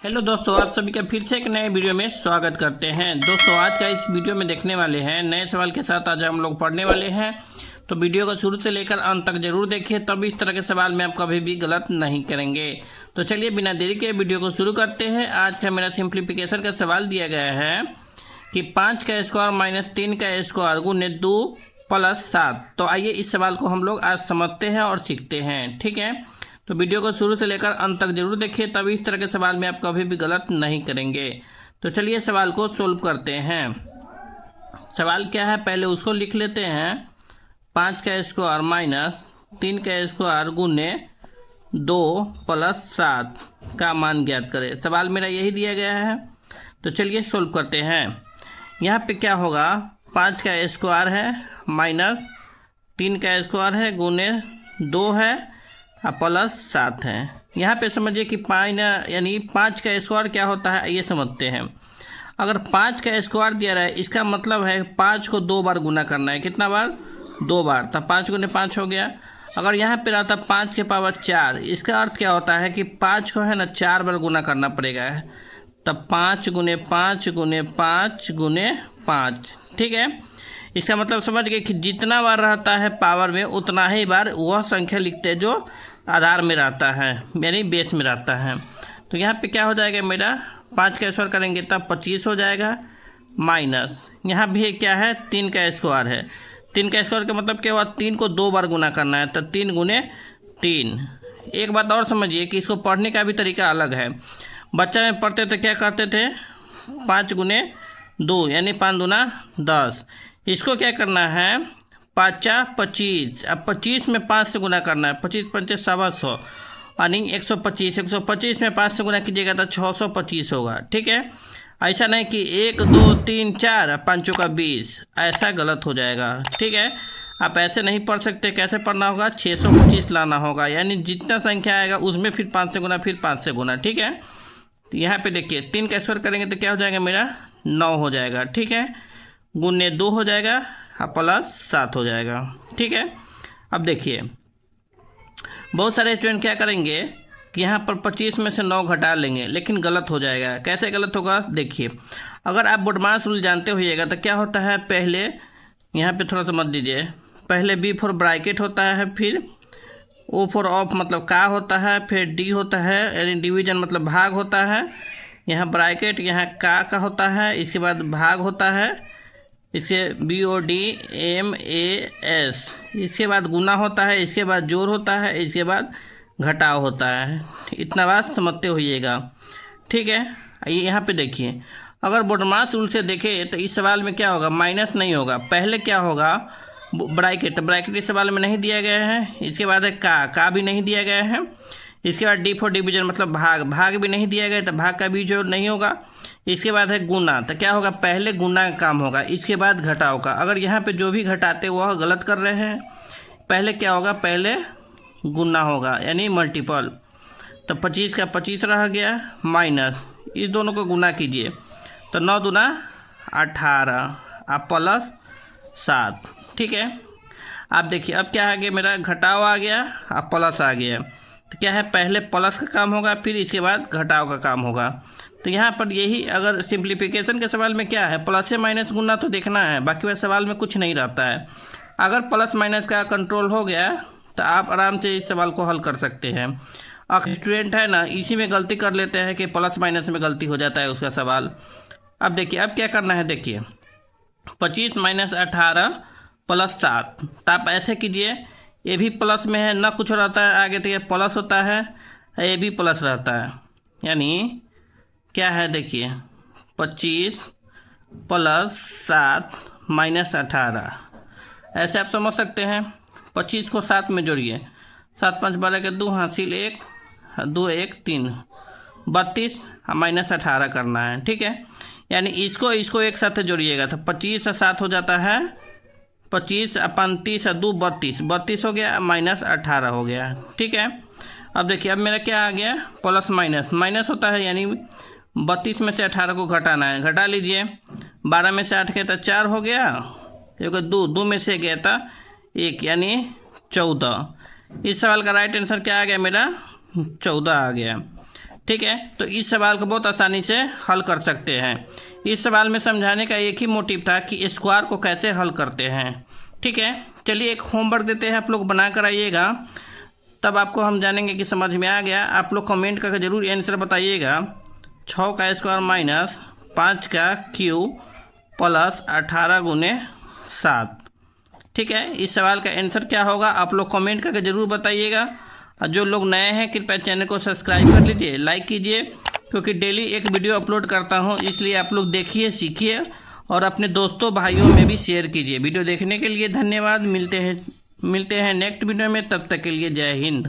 Hello दोस्तों, आप सभी का फिर से एक नए वीडियो में स्वागत करते हैं। दोस्तों, आज का इस वीडियो में देखने वाले हैं नए सवाल के साथ। आज हम लोग पढ़ने वाले हैं, तो वीडियो को शुरू से लेकर अंत तक जरूर देखिए, तब इस तरह के सवाल में आप कभी भी गलत नहीं करेंगे। तो चलिए बिना देरी के वीडियो को शुरू करते हैं। आज का मेरा सिंप्लीफिकेशन का सवाल दिया गया है कि 5 का स्क्वायर माइनस 3 का स्क्वायर गुने 2 प्लस 7। तो आइए इस सवाल को हम लोग आज समझते हैं और सीखते हैं, ठीक है। तो वीडियो को शुरू से लेकर अंत तक जरूर देखिए, तभी इस तरह के सवाल में आप कभी भी गलत नहीं करेंगे। तो चलिए सवाल को सोल्व करते हैं। सवाल क्या है, पहले उसको लिख लेते हैं। 5 का स्क्वायर माइनस 3 का स्क्वायर गुने 2 प्लस 7 का मान ज्ञात करें। सवाल मेरा यही दिया गया है, तो चलिए सोल्व करते हैं। यहाँ पे क्या होगा, 5 का स्क्वायर है माइनस 3 का स्क्वायर है गुने 2 है प्लस 7 है। यहाँ पे समझिए कि यानी 5 का स्क्वायर क्या होता है, ये समझते हैं। अगर 5 का स्क्वायर दिया रहा है, इसका मतलब है 5 को 2 बार गुना करना है। कितना बार? 2 बार। तब 5 गुने 5 हो गया। अगर यहाँ पे रहता 5 के पावर 4, इसका अर्थ क्या होता है कि 5 को है ना 4 बार गुना करना पड़ेगा। तब 5 गुने 5 गुने 5 गुने 5, ठीक है। इसका मतलब समझ गए कि जितना बार रहता है पावर में, उतना ही बार वह संख्या लिखते हैं जो आधार में रहता है, यानी बेस में रहता है। तो यहाँ पे क्या हो जाएगा मेरा, 5 का स्क्वायर करेंगे तब 25 हो जाएगा, माइनस यहाँ भी क्या है 3 का स्क्वायर है। 3 का स्क्वायर का मतलब क्या हुआ, 3 को 2 बार गुना करना है, तो 3 गुने 3। एक बात और समझिए कि इसको पढ़ने का भी तरीका अलग है। बच्चा में पढ़ते थे क्या करते थे, 5 गुने 2 यानी 5 दूना 10। इसको क्या करना है, 5 25। अब 25 में 5 से गुना करना है। 25 पंचे 125 यानी 125। 125 में 5 से गुना कीजिएगा तो 625 होगा, ठीक है। ऐसा नहीं कि 1 2 3 4 5 का 20, ऐसा गलत हो जाएगा, ठीक है। आप ऐसे नहीं पढ़ सकते। कैसे पढ़ना होगा, 625 लाना होगा, यानी जितना संख्या आएगा उसमें फिर 5 से गुना, फिर 5 से गुना, ठीक है। तो यहाँ पे देखिए 3 का स्क्वायर करेंगे तो क्या हो जाएगा मेरा, 9 हो जाएगा, ठीक है। गुने 2 हो जाएगा प्लस 7 हो जाएगा, ठीक है। अब देखिए बहुत सारे स्टूडेंट क्या करेंगे कि यहाँ पर 25 में से 9 घटा लेंगे, लेकिन गलत हो जाएगा। कैसे गलत होगा, देखिए अगर आप बोडमास रूल जानते होइएगा तो क्या होता है, पहले यहाँ पे थोड़ा समझ दीजिए। पहले B फॉर ब्रैकेट होता है, फिर O फॉर ऑफ मतलब का होता है, फिर D होता है यानी डिवीजन मतलब भाग होता है। यहाँ ब्रैकेट, यहाँ का होता है, इसके बाद भाग होता है, इसके BODMAS, इसके बाद गुना होता है, इसके बाद जोड़ होता है, इसके बाद घटाव होता है। इतना बात समझते होइएगा, ठीक है। यहाँ पे देखिए अगर बोडमास रूल से देखें तो इस सवाल में क्या होगा, माइनस नहीं होगा। पहले क्या होगा, ब्रैकेट। ब्रैकेट इस सवाल में नहीं दिया गया है। इसके बाद है का भी नहीं दिया गया है। इसके बाद D फॉर डिवीजन मतलब भाग भी नहीं दिया गया, तो भाग का भी जोड़ नहीं होगा। इसके बाद है गुना, तो क्या होगा, पहले गुना का काम होगा, इसके बाद घटाव का। अगर यहाँ पे जो भी घटाते वह गलत कर रहे हैं। पहले क्या होगा, पहले गुना होगा यानी मल्टीपल। तो 25 का 25 रह गया, माइनस इस दोनों को गुना कीजिए तो 9 दूना 18 प्लस 7, ठीक है। आप देखिए अब क्या आ गया मेरा, घटाव आ गया प्लस आ गया। तो क्या है, पहले प्लस का काम होगा, फिर इसके बाद घटाव का काम होगा। तो यहाँ पर यही, अगर सिंप्लीफिकेशन के सवाल में क्या है, प्लस से माइनस गुना तो देखना है, बाकी वह सवाल में कुछ नहीं रहता है। अगर प्लस माइनस का कंट्रोल हो गया तो आप आराम से इस सवाल को हल कर सकते हैं। अब स्टूडेंट है ना, इसी में गलती कर लेते हैं कि प्लस माइनस में गलती हो जाता है उसका सवाल। अब देखिए अब क्या करना है, देखिए 25 माइनस 18 प्लस 7। तो आप ऐसे कीजिए, ये भी प्लस में है ना, कुछ रहता है आगे, तो ये प्लस होता है, ये भी प्लस रहता है, यानी क्या है देखिए 25 प्लस 7 माइनस 18, ऐसे आप समझ सकते हैं। 25 को 7 में जोड़िए, 7 5 12 के 2 हासिल 1 2 1 3 32 माइनस 18 करना है, ठीक है। यानी इसको एक साथ जोड़िएगा तो 25 से 7 हो जाता है, 25 35 2 32, 32 हो गया, माइनस 18 हो गया, ठीक है। अब देखिए अब मेरा क्या आ गया, प्लस माइनस होता है, यानी 32 में से 18 को घटाना है। घटा लीजिए, 12 में से 8 गया तो 4 हो गया, एक 2 में से गया था 1 यानी 14। इस सवाल का राइट आंसर क्या आ गया मेरा, 14 आ गया, ठीक है, तो इस सवाल को बहुत आसानी से हल कर सकते हैं। इस सवाल में समझाने का एक ही मोटिव था कि स्क्वायर को कैसे हल करते हैं। ठीक है, चलिए एक होमवर्क देते हैं, आप लोग बना कर आइएगा, तब आपको हम जानेंगे कि समझ में आ गया। आप लोग कमेंट करके ज़रूर आंसर बताइएगा। 6 का स्क्वायर माइनस 5 का क्यूब प्लस 18 गुने 7। ठीक है, इस सवाल का आंसर क्या होगा आप लोग कमेंट करके ज़रूर बताइएगा। और जो लोग नए हैं कृपया चैनल को सब्सक्राइब कर लीजिए, लाइक कीजिए, क्योंकि डेली एक वीडियो अपलोड करता हूं, इसलिए आप लोग देखिए, सीखिए और अपने दोस्तों भाइयों में भी शेयर कीजिए। वीडियो देखने के लिए धन्यवाद। मिलते हैं नेक्स्ट वीडियो में, तब तक के लिए जय हिंद।